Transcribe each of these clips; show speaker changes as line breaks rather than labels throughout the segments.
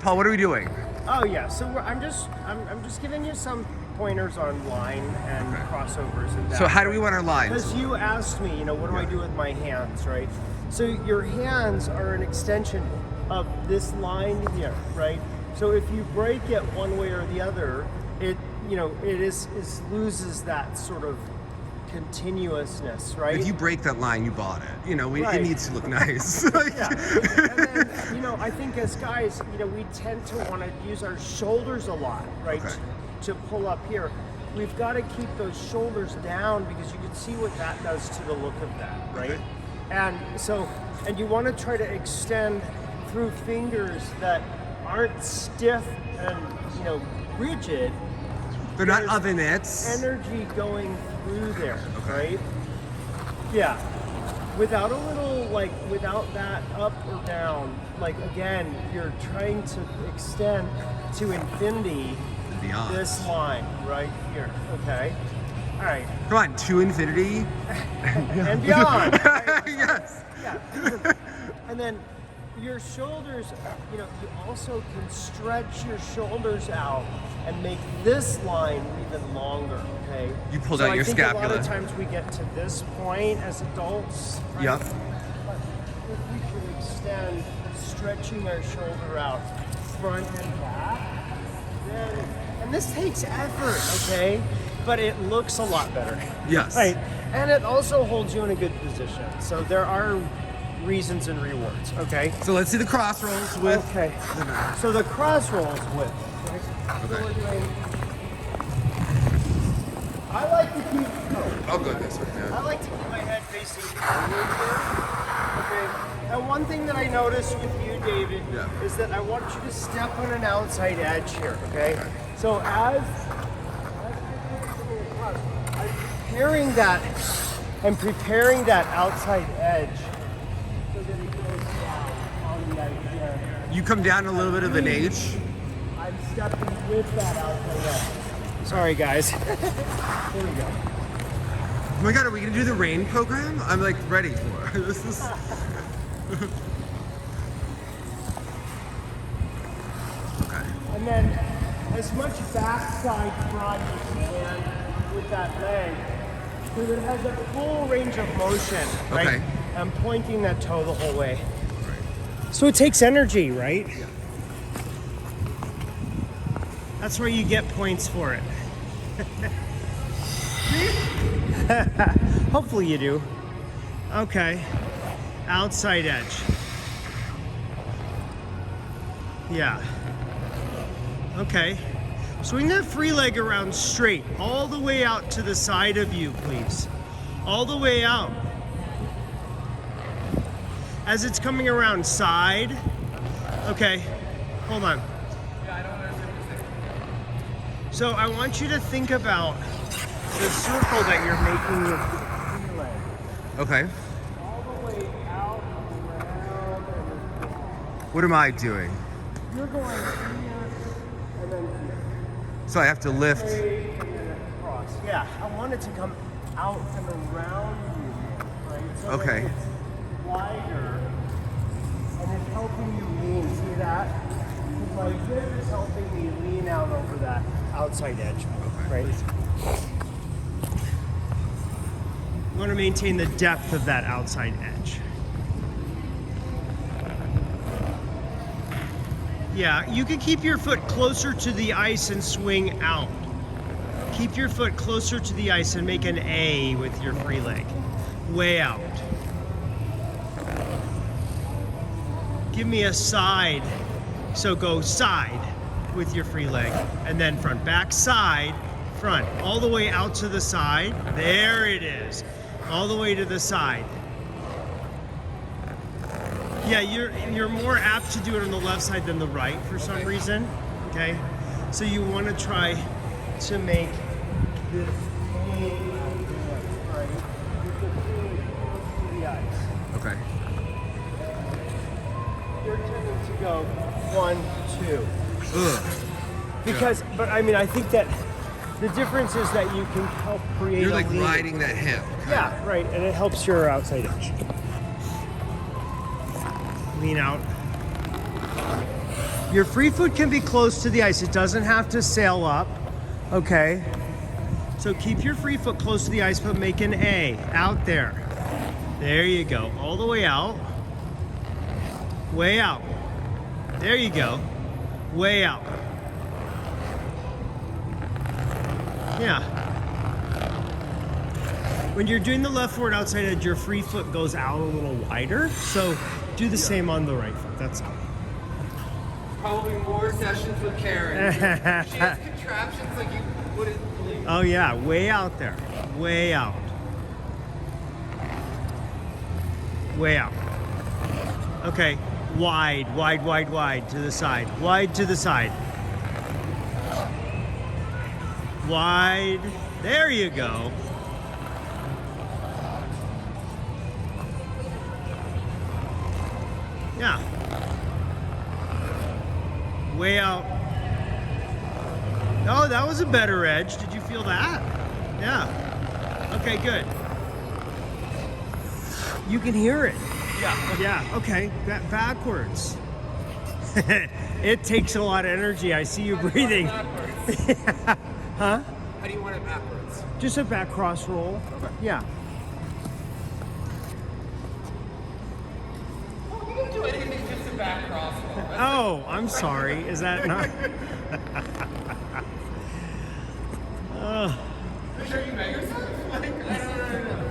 Paul, what are we doing?
Oh yeah, so I'm just giving you some pointers on line and crossovers and that.
So how do we want our lines?
Because you asked me, what do I do with my hands, right? So your hands are an extension of this line here, right? So if you break it one way or the other, it loses that sort of continuousness, right?
If you break that line, you bought it. It needs to look nice.
Yeah. And then, I think as guys, we tend to want to use our shoulders a lot, right?
Okay.
To pull up here. We've got to keep those shoulders down because you can see what that does to the look of that, right?
Okay.
And you want to try to extend through fingers that aren't stiff and, rigid.
They're not ovenets.
Energy going through there, right? Yeah. Without without that up or down, again, you're trying to extend to infinity
Beyond.
this line right here, okay? All right.
Come on, to infinity.
And beyond. Right?
Yes.
Yeah. And then your shoulders, you also can stretch your shoulders out and make this line even longer, okay?
You pulled out your scapula.
A lot of times we get to this point as adults. Right?
Yep.
But if we can extend, stretching our shoulder out, front and back, and this takes effort, okay? But it looks a lot better.
Yes.
Right. And it also holds you in a good position. So there are reasons and rewards, okay?
So let's see the cross rolls with.
Okay. So the cross rolls with.
Okay.
So we're doing. I like to keep.
Oh goodness. Yeah.
I like to keep my head facing forward here. Okay. And one thing that I noticed with you, David, is that I want you to step on an outside edge here. Okay. So as I'm preparing that outside edge. So that it goes down on the edge here.
You come down a little bit of an H.
I'm stepping with that outside edge. Sorry, guys. Here we go.
Oh my God, are we gonna do the rain program? I'm ready for it. This is. Okay.
And then as much backside front as you can with that leg, so that it has a full range of motion, right?
Okay.
I'm pointing that toe the whole way. So it takes energy, right?
Yeah.
That's where you get points for it. Hopefully you do. Okay. Outside edge. Yeah. Okay. Swing that free leg around straight, all the way out to the side of you, please. All the way out. As it's coming around side. Okay, hold on. So I want you to think about the circle that you're making with the free leg.
Okay.
All the way out, around, and
What am I doing?
you're going here, and then here.
So I have to lift.
And then across. Yeah, I want it to come out and around you, right? So that
Okay.
it's wider, and it's helping you lean. See that? My grip is helping me lean out over that outside edge, right? You want to maintain the depth of that outside edge. Yeah, you can keep your foot closer to the ice and swing out. Keep your foot closer to the ice and make an A with your free leg. Way out. Give me a side. So go side with your free leg, and then front, back, side, front, all the way out to the side. There it is, all the way to the side. Yeah, you're more apt to do it on the left side than the right for some reason. Okay, so you want to try to make this right with the free leg close to the ice.
Okay.
You're tending to go 1, 2.
Ugh.
Because, but I mean, I think that the difference is that you can help create.
You're
a
like
lean.
riding that hip.
Yeah, right, and it helps your outside edge. Lean out. Your free foot can be close to the ice. It doesn't have to sail up, okay? So keep your free foot close to the ice, but make an A out there. There you go, all the way out. Way out. There you go. Way out. Yeah. When you're doing the left forward outside edge, your free foot goes out a little wider. So do the same on the right foot. That's all.
Probably more sessions with Karen. She has contraptions like you wouldn't believe.
Oh yeah, way out there. Way out. Way out. Okay, wide, wide, wide, wide to the side. Wide to the side. Wide. There you go. Yeah. Way out. Oh, that was a better edge. Did you feel that? Yeah. Okay, good. You can hear it.
Yeah.
Yeah, okay. Backwards. It takes a lot of energy. I see you breathing. Yeah. Huh?
How do you want it backwards?
Just a back cross roll.
Okay.
Yeah.
Oh, you don't do anything, just a back cross.
Oh, I'm sorry. Is that not?
Are you sure you met yourself? Like, I don't know.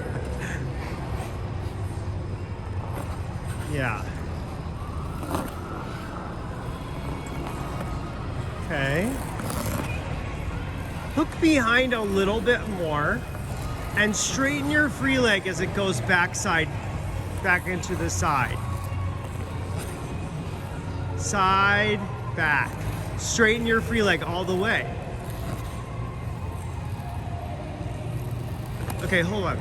Yeah. Okay. Hook behind a little bit more and straighten your free leg as it goes back into the side. Side, back. Straighten your free leg all the way. Okay, hold on.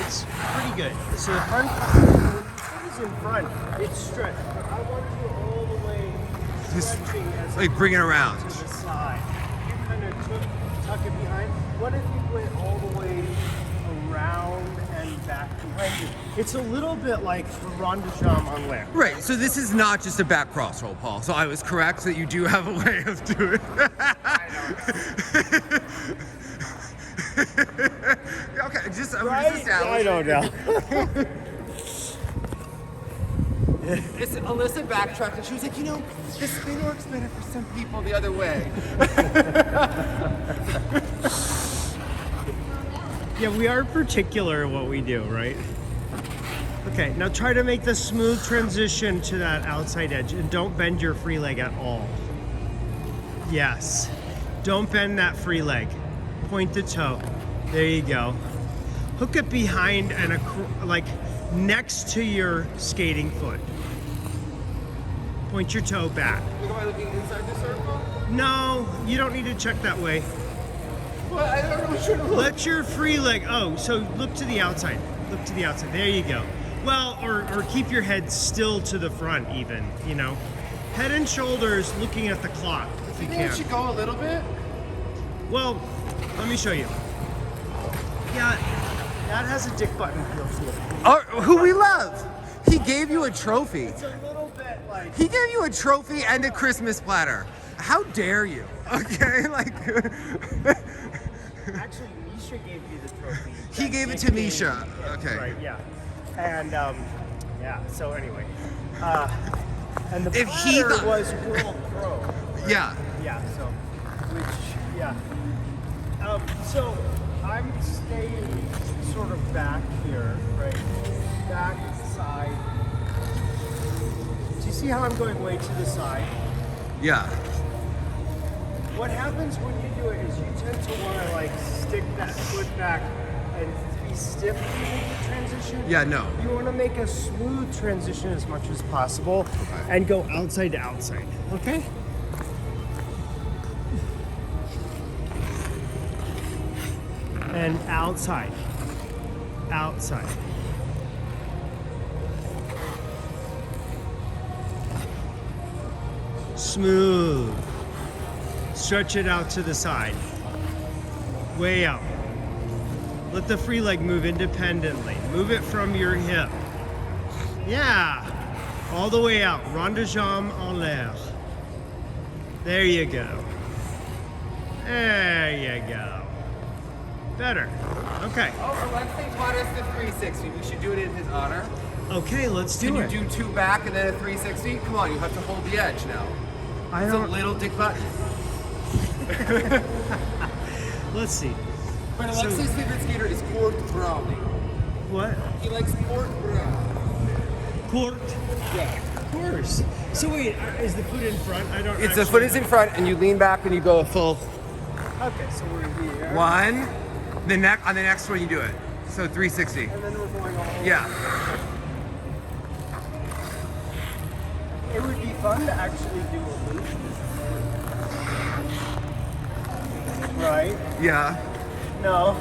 It's pretty good. So the front is in front. It's stretched. But I want you all the way stretching as
Like bring it around.
to the side. You kind of tuck it behind. What if you went all the way around and back behind you? It's a little bit like rond de jambe on land.
Right, so this is not just a back cross roll, Paul. So I was correct that you do have a way of doing it. Okay, just
I don't know.
It's Alyssa backtracked and she was like, you know, the spin works better for some people the other way.
Yeah, we are particular in what we do, right? Okay, now try to make the smooth transition to that outside edge and don't bend your free leg at all. Yes, don't bend that free leg. Point the toe. There you go. Hook it behind and like next to your skating foot. Point your toe back.
Am I looking inside the circle?
No, you don't need to check that way.
Well, I don't know which one to look.
Let your free leg, oh, so look to the outside. Look to the outside, there you go. Well, or keep your head still to the front even, you know. Head and shoulders looking at the clock if you
You think I
can.
should go a little bit?
Well, let me show you. Yeah, that has a dick button feel to it.
Who we love. He gave you a trophy.
It's a little bit like,
He gave you a trophy and a Christmas platter. How dare you? Okay, like
actually Misha gave you the trophy.
he
That
gave it
Nick
to
gave
Misha.
you.
Okay.
Right, yeah. And yeah, so anyway. And the
If he
platter
thought-
was World Pro. Right?
Yeah.
Yeah, so, which, yeah. So, I'm staying sort of back here, right? Back, side. Do you see how I'm going way to the side?
Yeah.
What happens when you do it is you tend to want to like stick that foot back and be stiff when you make the transition.
Yeah, no.
You want to make a smooth transition as much as possible and go outside to outside, okay? And outside, outside. Smooth. Stretch it out to the side. Way out. Let the free leg move independently. Move it from your hip. Yeah. all the way out. Rond de jambe en l'air. There you go. There you go. Better. Okay.
Oh, Alexei taught us the 360. We should do it in his honor.
Okay, let's do
Can
it.
you do 2 back and then a 360? Come on, you have to hold the edge now.
I
It's
don't.
a little dick button.
Let's see.
But
So-
Alexei's favorite skater is Court Brown.
What?
He likes Court Brown.
Court.
Yeah.
Of course. So wait, is the foot in front? I don't.
It's the foot is in front and you lean back and you go a full
Okay, so we're here.
1. On the next one you do it. So 360.
And then we're going all.
Yeah.
It would be fun to actually do a loop. Right?
Yeah.
No.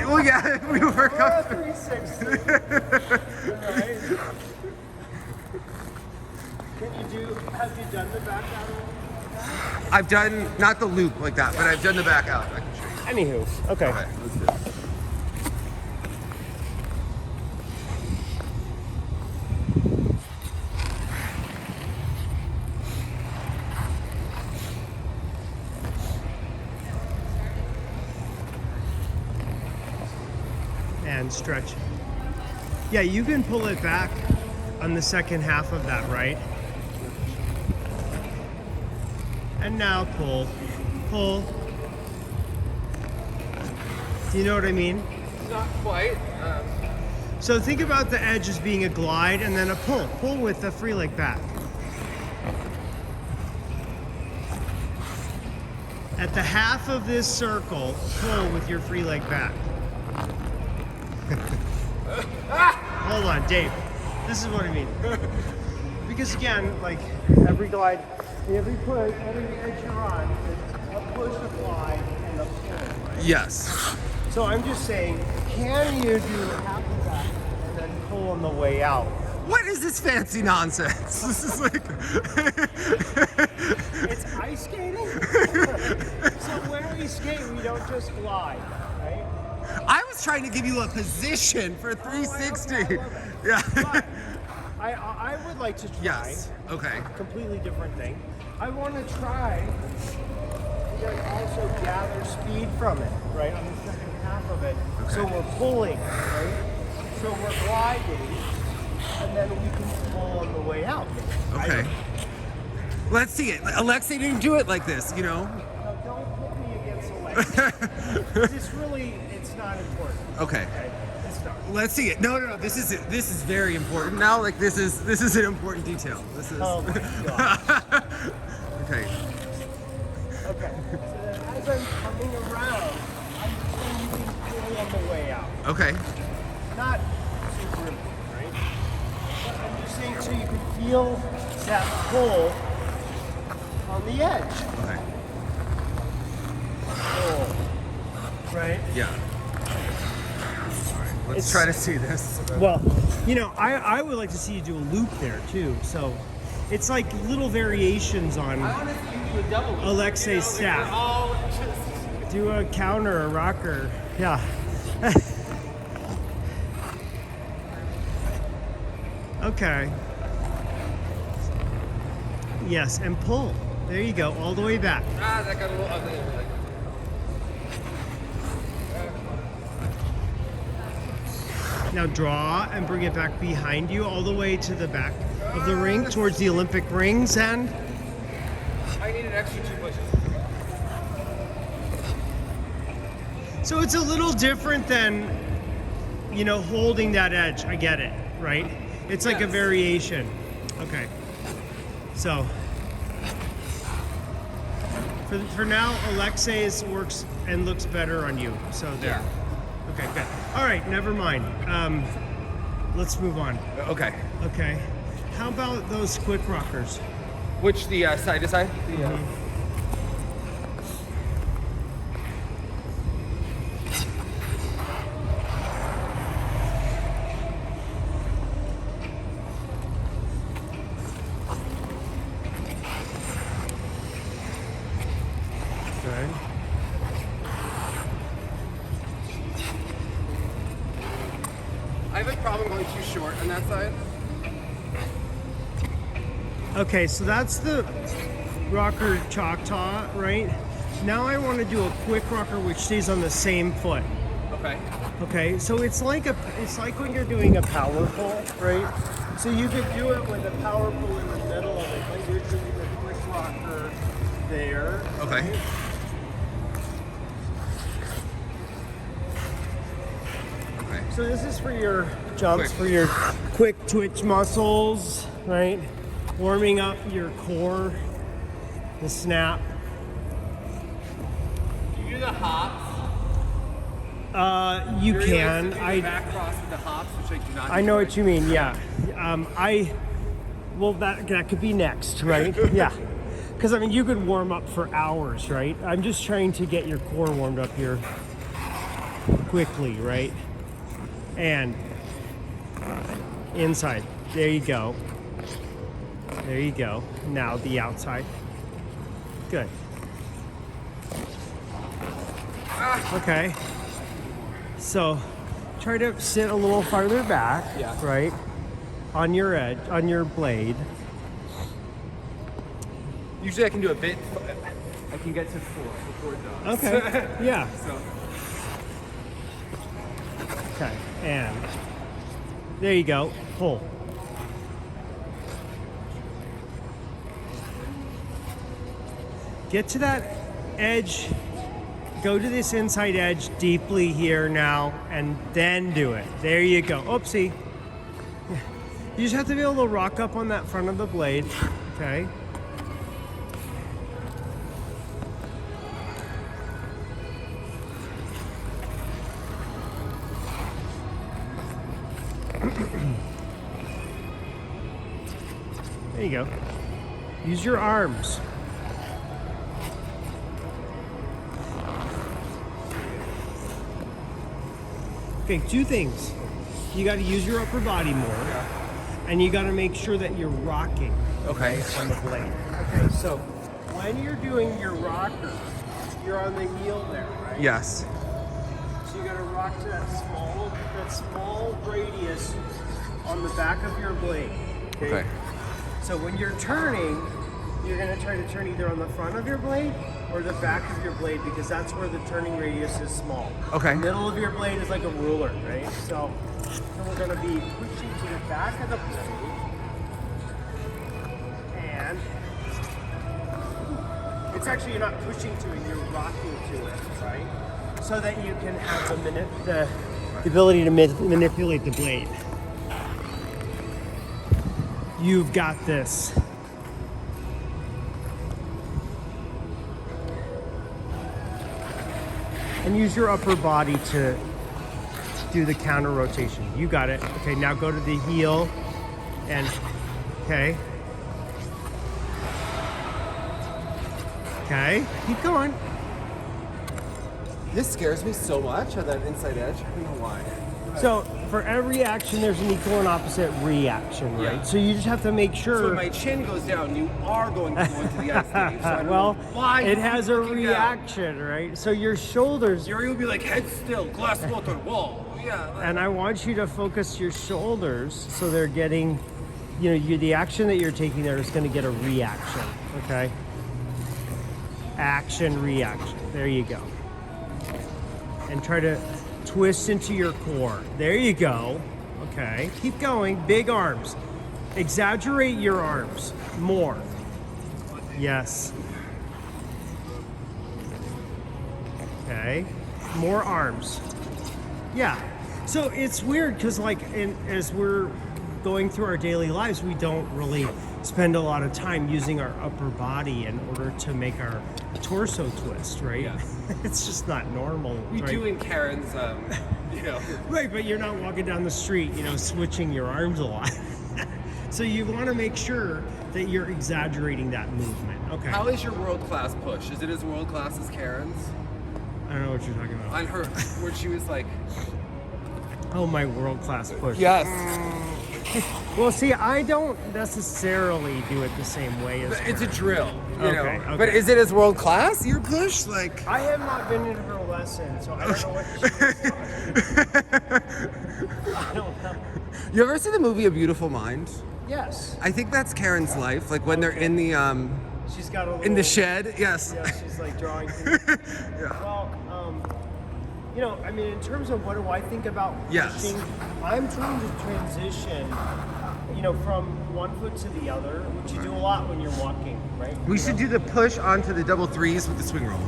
Well, yeah, we work
Or a
up.
360. Right? Can you do? Have you done the back out?
I've done, not the loop like that, but I've done the back out. I can show you.
Anywho, okay.
Okay, let's do it.
And stretch. Yeah, you can pull it back on the second half of that, right? And now pull. Pull. Do you know what I mean?
Not quite.
So think about the edge as being a glide and then a pull. Pull with the free leg back. At the half of this circle, pull with your free leg back. Hold on, Dave. This is what I mean. Because again, like every glide, every push, every edge you're on, is a push, a glide, and a pull. Right?
Yes.
So I'm just saying, can you do half of that and then pull on the way out?
What is this fancy nonsense? This is like.
It's ice skating. So when we skate, we don't just glide, right?
I was trying to give you a position for 360. Yeah.
But I would like to try.
Yes. Okay.
A completely different thing. I want to try and also gather speed from it, right? On the second half of it.
Okay.
So we're pulling, right? So we're gliding, and then we can pull on the way out.
Okay. Let's see it. Alexei didn't do it like this, you know?
Now, don't put me against Alexa. It's really, it's not important.
Okay.
It's not.
Let's see it. No. This is very important now. Like this is an important detail. This is.
Oh my God.
Okay.
Okay. So then as I'm coming around, I'm just saying you can pull on the way out.
Okay.
Not super important, right? But I'm just saying so you can feel that pull on the edge.
Okay.
Pull. Right?
Yeah. All right. Let's
It's-
try to see this.
Well, you know, I would like to see you do a loop there too. So it's like little variations on
I want to see you do a double. loop.
Alexei's staff.
We're all just.
Do a counter, a rocker. Yeah. Okay. Yes, and pull. There you go, all the way back.
That got a little ugly.
Now draw and bring it back behind you all the way to the back of the ring towards the Olympic rings and
I need an extra 2 pushes.
so it's a little different than, you know, holding that edge. I get it, right? It's like a
Yes.
variation. Okay. So for now, Alexei's works and looks better on you. So there. Okay, good. All right, never mind. Let's move on.
Okay.
Okay. How about those quick rockers?
Which the side to side? The,
Good.
I have a problem going too short on that side.
Okay, so that's the rocker Choctaw, right? Now I want to do a quick rocker which stays on the same foot.
Okay.
Okay, so it's like when you're doing a power pull, right? So you could do it with a power pull in the middle of it, like you're doing a quick rocker there.
Okay.
Right?
Okay.
So this is for your jumps, for your quick twitch muscles, right? Warming up your core, the snap.
Do you do the hops?
You
You're
can.
Like back cross with the hops, which I do not.
I know what you mean. Yeah. Well, that could be next, right? Yeah. Because I mean, you could warm up for hours, right? I'm just trying to get your core warmed up here quickly, right? And inside. There you go. There you go. Now the outside. Good. Okay. So try to sit a little farther back,
Yeah.
right? On your edge, on your blade.
Usually I can do a bit. I can get to 4 before it does.
Okay. Yeah.
So
Okay. And there you go. Pull. Get to that edge. Go to this inside edge deeply here now, and then do it. There you go. Oopsie. You just have to be able to rock up on that front of the blade. Okay. There you go. Use your arms. Okay, 2 things. You got to use your upper body more, and you got to make sure that you're rocking
okay.
on the blade. Okay, so when you're doing your rocker, you're on the heel there, right?
Yes.
So you got to rock to that small radius on the back of your blade.
Okay.
So when you're turning, you're going to try to turn either on the front of your blade or the back of your blade, because that's where the turning radius is small.
Okay.
The middle of your blade is like a ruler, right? So we're going to be pushing to the back of the blade, and it's actually, you're not pushing to it, you're rocking to it, right? So that you can have the ability to manipulate the blade. You've got this. And use your upper body to do the counter rotation. You got it. Okay, now go to the heel and, okay. Okay, keep going.
This scares me so much on that inside edge. I don't know why.
So for every action, there's an equal and opposite reaction, right?
Yeah.
So you just have to make sure.
So when my chin goes down, you are going to go into the ice cave. So I don't
Well,
know why
it
you
has
keep
a
looking
reaction, right? So your shoulders,
Yuri will be like, head still, glass water, wall. Yeah.
and I want you to focus your shoulders so they're getting, the action that you're taking there is going to get a reaction, okay? Action, reaction. There you go. And try to twist into your core. There you go. Okay, keep going. Big arms. Exaggerate your arms more. Yes. Okay, more arms. Yeah. So it's weird because as we're going through our daily lives, we don't really spend a lot of time using our upper body in order to make our torso twist, right?
Yeah.
It's just not normal.
We
right?
do in Karen's,
Right, but you're not walking down the street, switching your arms a lot. So you want to make sure that you're exaggerating that movement. Okay.
How is your world-class push? Is it as world-class as Karen's?
I don't know what you're talking about.
On her, where she was like,
Oh, my world-class push.
yes.
Well, see, I don't necessarily do it the same way as
It's a
her.
drill, you know.
Okay.
But is it as world-class, your push? Like,
I have not been in her lesson, so I don't know what she's I don't know.
you ever see the movie A Beautiful Mind?
Yes.
I think that's Karen's life. Like when they're in the
She's got a little...
in the shed. Yes.
Yeah, she's like drawing things.
Yeah.
Well, you know, I mean, in terms of what do I think about
Yes.
pushing, I'm trying to transition, you know, from one foot to the other, which you do a lot when you're walking, right?
We should do the push onto the double threes with the swing roll.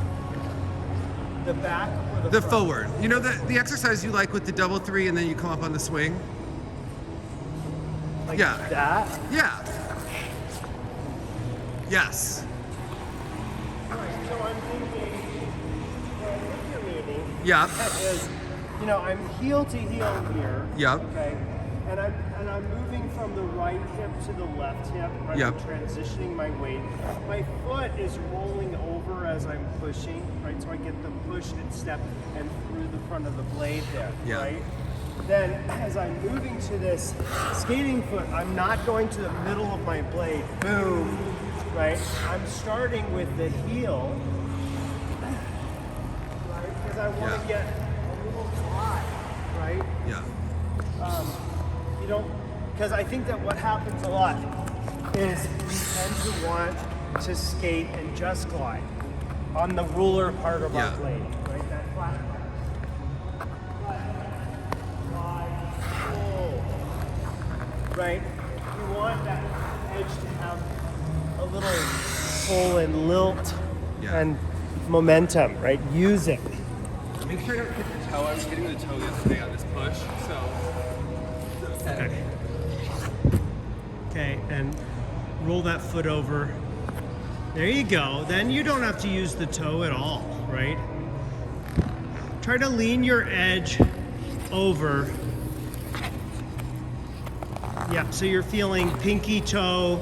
The back or the
The
front?
forward. You know the exercise you like with the double three and then you come up on the swing?
Like
Yeah.
that?
Yeah. Yes.
Right, so I'm thinking, what you're meaning
Yeah.
is, you know, I'm heel to heel here.
Yep.
Okay. And I'm moving from the right hip to the left hip. Right?
Yep.
I'm transitioning my weight. My foot is rolling over as I'm pushing, right? So I get the push and step and through the front of the blade there,
Yeah.
right? Then as I'm moving to this skating foot, I'm not going to the middle of my blade. Boom. Right? I'm starting with the heel. Right? Because I want to
Yeah.
get a little high. Right?
Yeah.
You know, because I think that what happens a lot is we tend to want to skate and just glide on the ruler part of
Yeah.
our blade, right? That flat part. Glide, pull, right? We want that edge to have a little pull and lilt
Yeah.
and momentum, right? Use it.
Make sure I don't hit the toe. I was hitting the toe yesterday on this push, so.
Okay. Okay, and roll that foot over. There you go. Then you don't have to use the toe at all, right? Try to lean your edge over. Yeah, so you're feeling pinky toe,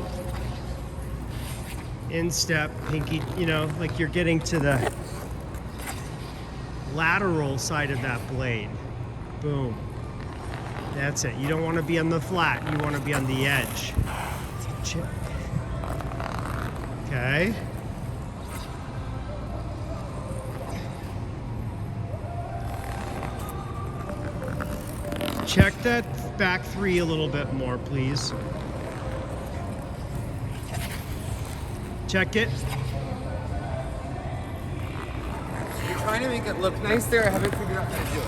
instep, pinky, you know, like you're getting to the lateral side of that blade. Boom. That's it. You don't want to be on the flat. You want to be on the edge. Check. Okay. Check that back three a little bit more, please. Check it.
You're trying to make it look nice there. I haven't figured out how to do it.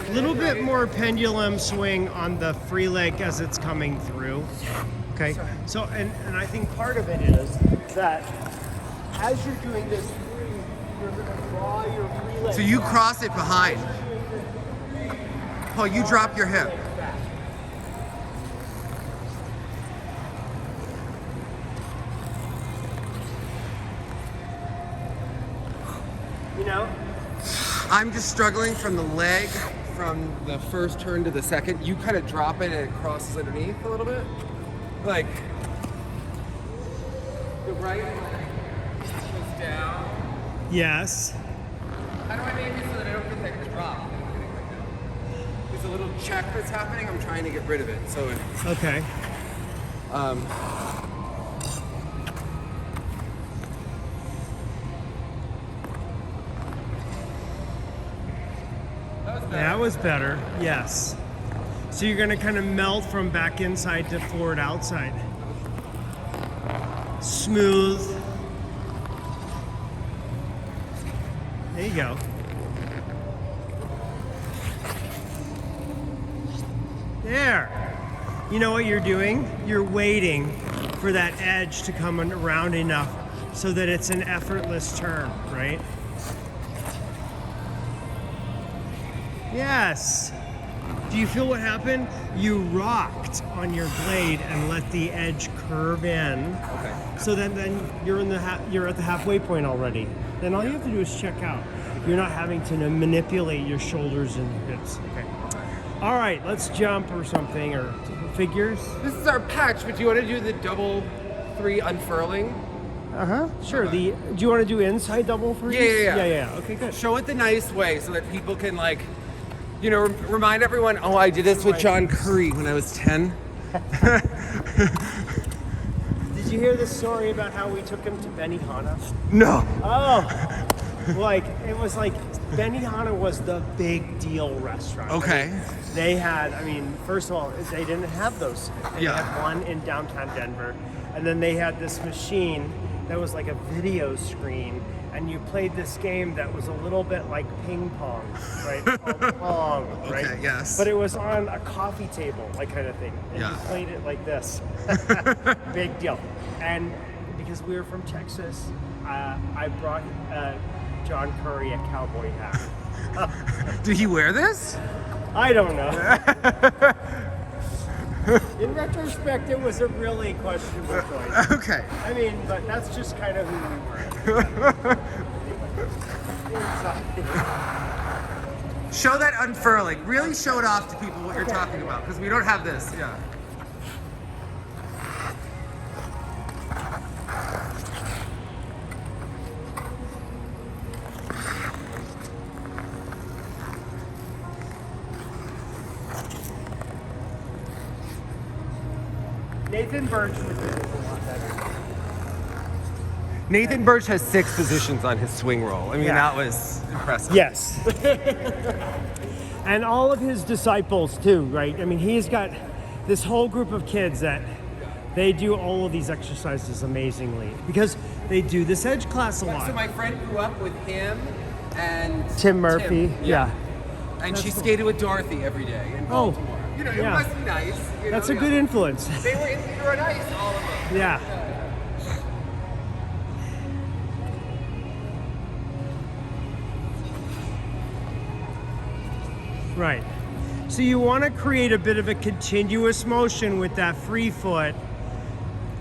A little bit more pendulum swing on the free leg as it's coming through. Okay. So, and I think part of it is that as you're doing this free, you're going to draw your free leg.
So you cross it behind. Paul, you drop your hip.
You know?
I'm just struggling from the leg, from the first turn to the second. You kind of drop it and it crosses underneath a little bit. Like, the right leg goes down.
Yes.
How do I make it so that I don't get that drop? There's a little check that's happening. I'm trying to get rid of it. So it's,
Okay. That was better. Yes. So you're going to kind of melt from back inside to forward outside. Smooth. There you go. There. You know what you're doing? You're waiting for that edge to come around enough so that it's an effortless turn, right? Yes. Do you feel what happened? You rocked on your blade and let the edge curve in.
okay.
So then you're you're at the halfway point already. Then all you have to do is check out. You're not having to manipulate your shoulders and your hips. Okay. All right, let's jump or something or figures.
This is our patch, but do you want to do the double three unfurling?
Sure. Do you want to do inside double threes?
Yeah.
Yeah. Okay, good.
Show it the nice way so that people can, like, you know, remind everyone, oh, I did this with John Curry when I was 10.
Did you hear the story about how we took him to Benihana?
No.
Oh, like it was like Benihana was the big deal restaurant.
Okay.
I mean, they had, I mean, first of all, they didn't have those. They
Yeah.
had one in downtown Denver, and then they had this machine that was like a video screen, and you played this game that was a little bit like ping pong, right? Called Pong, right?
Okay, yes.
But it was on a coffee table, like kind of thing. And
Yeah.
you played it like this. Big deal. And because we were from Texas, I brought John Curry a cowboy hat.
Did he wear this?
I don't know. In retrospect, it was a really questionable choice.
Okay.
I mean, but that's just kind of who we were.
Show that unfurling. Really show it off to people what you're talking about, because we don't have this. Yeah.
Nathan Birch would do this a lot better.
Nathan Birch has 6 positions on his swing roll. I mean,
Yeah.
that was impressive.
Yes. And all of his disciples too, right? I mean, he's got this whole group of kids that they do all of these exercises amazingly because they do this edge class a lot.
So my friend grew up with him and
Tim Murphy, yeah.
And she skated with Dorothy every day in
Oh,
Baltimore. You know, it
yeah.
must be nice. You
That's
know,
a good influence.
They were nice, all of them.
Yeah. Right. So you want to create a bit of a continuous motion with that free foot,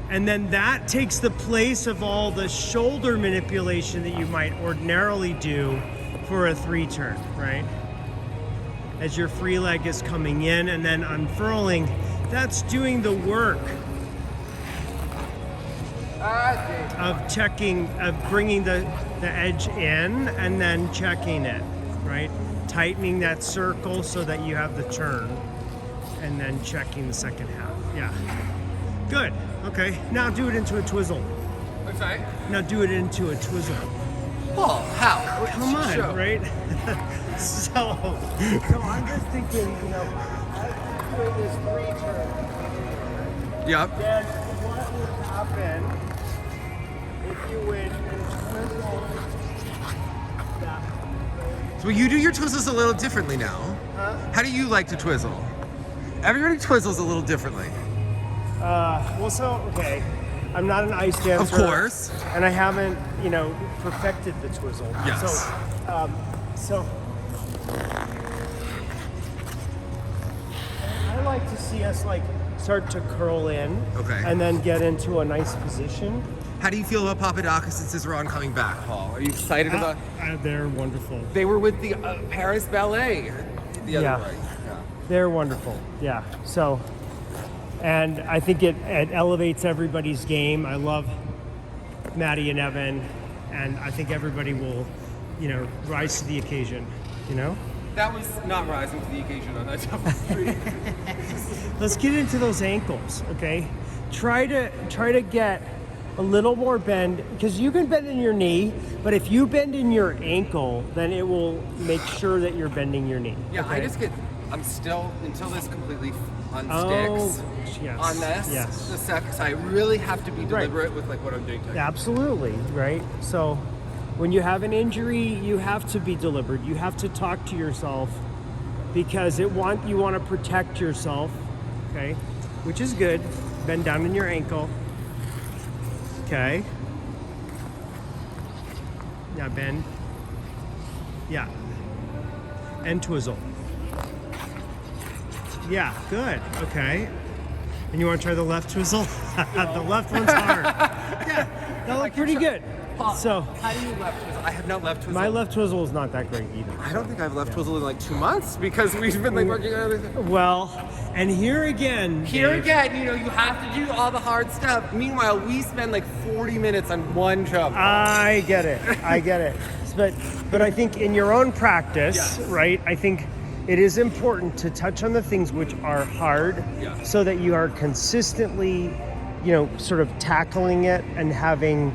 and then that takes the place of all the shoulder manipulation that you might ordinarily do for a 3-turn, right? As your free leg is coming in and then unfurling, that's doing the work of checking, of bringing the edge in and then checking it, right? Tightening that circle so that you have the turn and then checking the second half. Yeah. Good. Okay. Now do it into a twizzle.
I'm sorry?
Now do it into a twizzle.
Oh, how?
Come on,
Show.
right? so I'm just thinking, you know, I'm doing this 3-turn.
Yep.
Then what would happen if you would twizzle that?
So you do your twizzles a little differently now.
Huh?
How do you like to twizzle? Everybody twizzles a little differently.
Well, so, okay. I'm not an ice dancer.
Of course.
And I haven't, you know, perfected the twizzle.
Yes.
So I like to see us like start to curl in.
Okay.
And then get into a nice position.
How do you feel about Papadakis and Cicerone coming back, Paul? Are you excited about?
They're wonderful.
They were with the Paris Ballet the other
Yeah.
night. Yeah.
They're wonderful. Yeah. So, and I think it elevates everybody's game. I love Maddie and Evan, and I think everybody will, you know, rise to the occasion. You know.
That was not rising to the occasion on that double street.
Let's get into those ankles, okay? Try to get a little more bend, because you can bend in your knee, but if you bend in your ankle, then it will make sure that you're bending your knee.
Yeah,
okay?
I'm still, until this completely
Oh,
unsticks
yes.
on this,
Yes.
the second, so I really have to be deliberate with like what I'm doing.
Absolutely, right? So when you have an injury, you have to be deliberate. You have to talk to yourself because you want to protect yourself, okay? Which is good. Bend down in your ankle. Okay. Now bend. Yeah. And twizzle. Yeah, good. Okay. And you want to try the left twizzle? The left one's hard. Yeah, that looked pretty good.
Paul,
So,
how do you left twizzle? I have not left twizzle.
my left twizzle is not that great either.
I don't think I've left twizzle in like 2 months because we've been like working on everything.
Well, and here again,
Here
Dave,
again, you know, you have to do all the hard stuff. Meanwhile, we spend like 40 minutes on one jump.
I get it. I get it. But I think in your own practice,
Yes.
right? I think it is important to touch on the things which are hard,
Yes.
so that you are consistently, you know, sort of tackling it and having,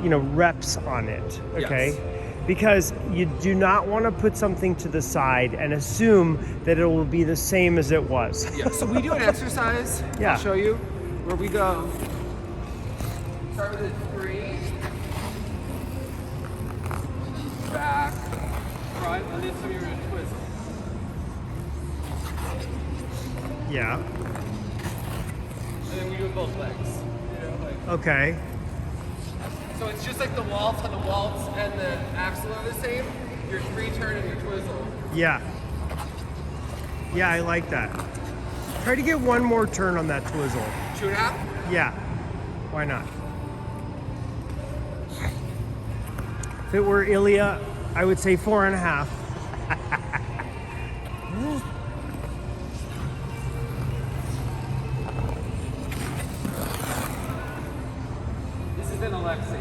you know, reps on it. Okay.
Yes.
because you do not want to put something to the side and assume that it will be the same as it was.
Yeah, so we do an exercise,
Yeah.
I'll show you, where we go, start with a 3, back, front, and then so you're gonna twist.
Yeah.
And then we do it both legs. You know, like,
Okay.
so it's just like the waltz, how the waltz and the axle are the same. Your 3 turn and your twizzle.
Yeah. Yeah, I like that. Try to get one more turn on that twizzle.
2.5?
Yeah. Why not? If it were Ilya, I would say 4.5.
This is an Alexei.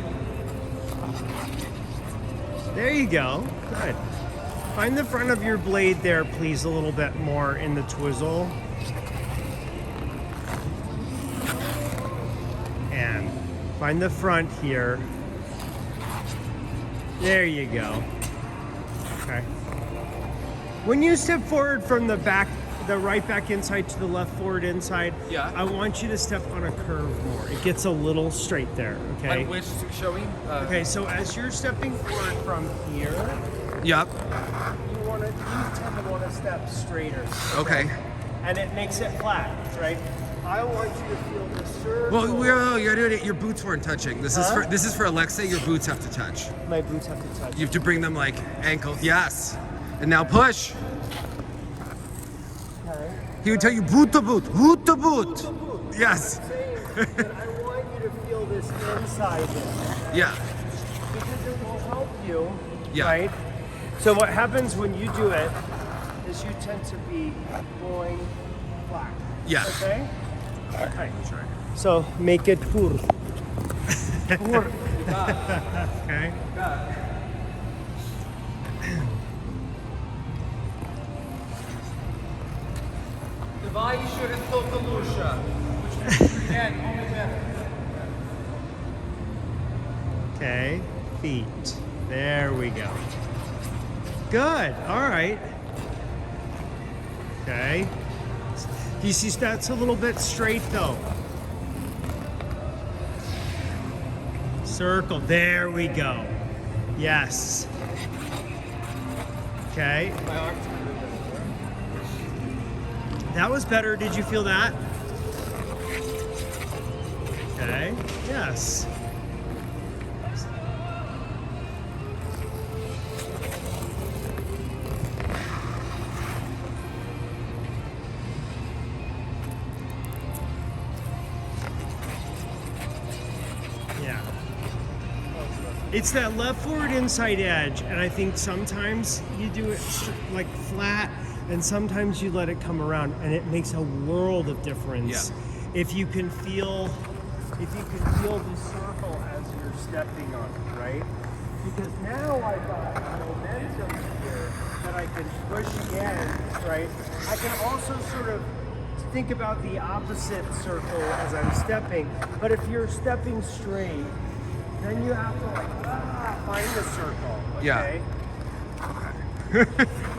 There you go. Good. Find the front of your blade there, please, a little bit more in the twizzle. And find the front here. There you go. Okay. When you step forward from the back, the right back inside to the left forward inside,
Yeah.
I want you to step on a curve more. It gets a little straight there, okay?
On which, show me.
Okay, so as you're stepping forward from here,
Yep.
you tend to want to step straighter.
Okay.
And it makes it flat, right? I want you to feel the circle.
Well, you're doing it. Your boots weren't touching. This is for Alexei. Your boots have to touch.
My boots have to touch.
You have to bring them like ankle. Yes. And now push.
Okay.
He would tell you boot to boot, boot to boot. Yes.
But I want you to feel this inside here.
Yeah.
Because it will help you,
Yeah.
right? So what happens when you do it is you tend to be going flat.
Yeah.
Okay? Okay. So make it pur. Pur. Okay.
Давай еще раз только лучше. Only better.
Okay. Feet. There we go. Good. All right. Okay. Do you see that's a little bit straight though? Circle. There we go. Yes. Okay.
My arms.
That was better. Did you feel that? Okay. Yes. Yeah. It's that left forward inside edge, and I think sometimes you do it like flat, and sometimes you let it come around, and it makes a world of difference.
Yeah.
If you can feel the circle as you're stepping on it, right? Because now I've got momentum here that I can push again, right? I can also sort of think about the opposite circle as I'm stepping, but if you're stepping straight, then you have to like find the circle. Okay?
Yeah.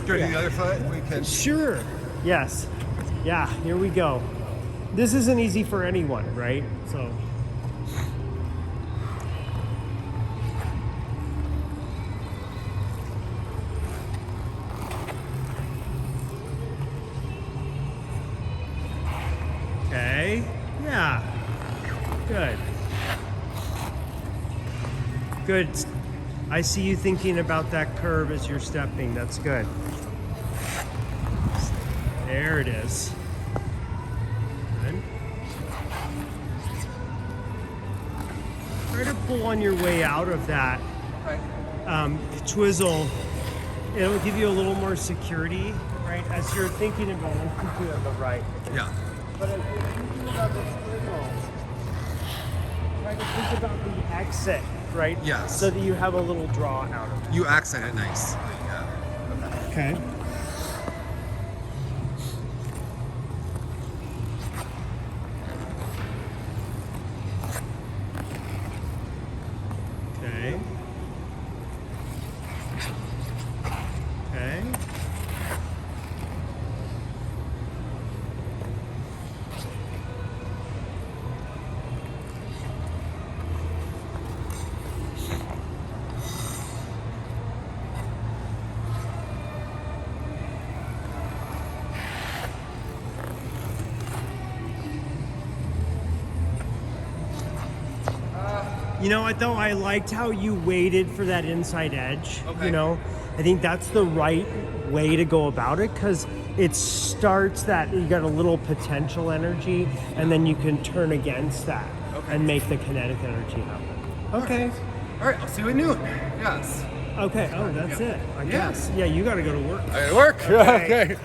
Do the other foot. We can.
Sure. Yes. Yeah, here we go. This isn't easy for anyone, right? So. Okay. Yeah. Good. Good. I see you thinking about that curve as you're stepping. That's good. There it is. Good. Try to pull on your way out of that twizzle. It'll give you a little more security, right? As you're thinking about it, I'm thinking on the right.
Yeah.
But as you're thinking about the twizzle, try to think about the exit, right?
Yes.
So that you have a little draw out of it.
You accent it nice. Yeah.
Okay. Okay. You know what though? I liked how you waited for that inside edge.
Okay.
You know, I think that's the right way to go about it because it starts that you got a little potential energy, and then you can turn against that and make the kinetic energy happen. Okay.
All right, I'll see you at noon. Yes.
Okay. Oh, that's it. I guess. Yeah, you got to go to work.
I gotta work.
Okay.
Okay.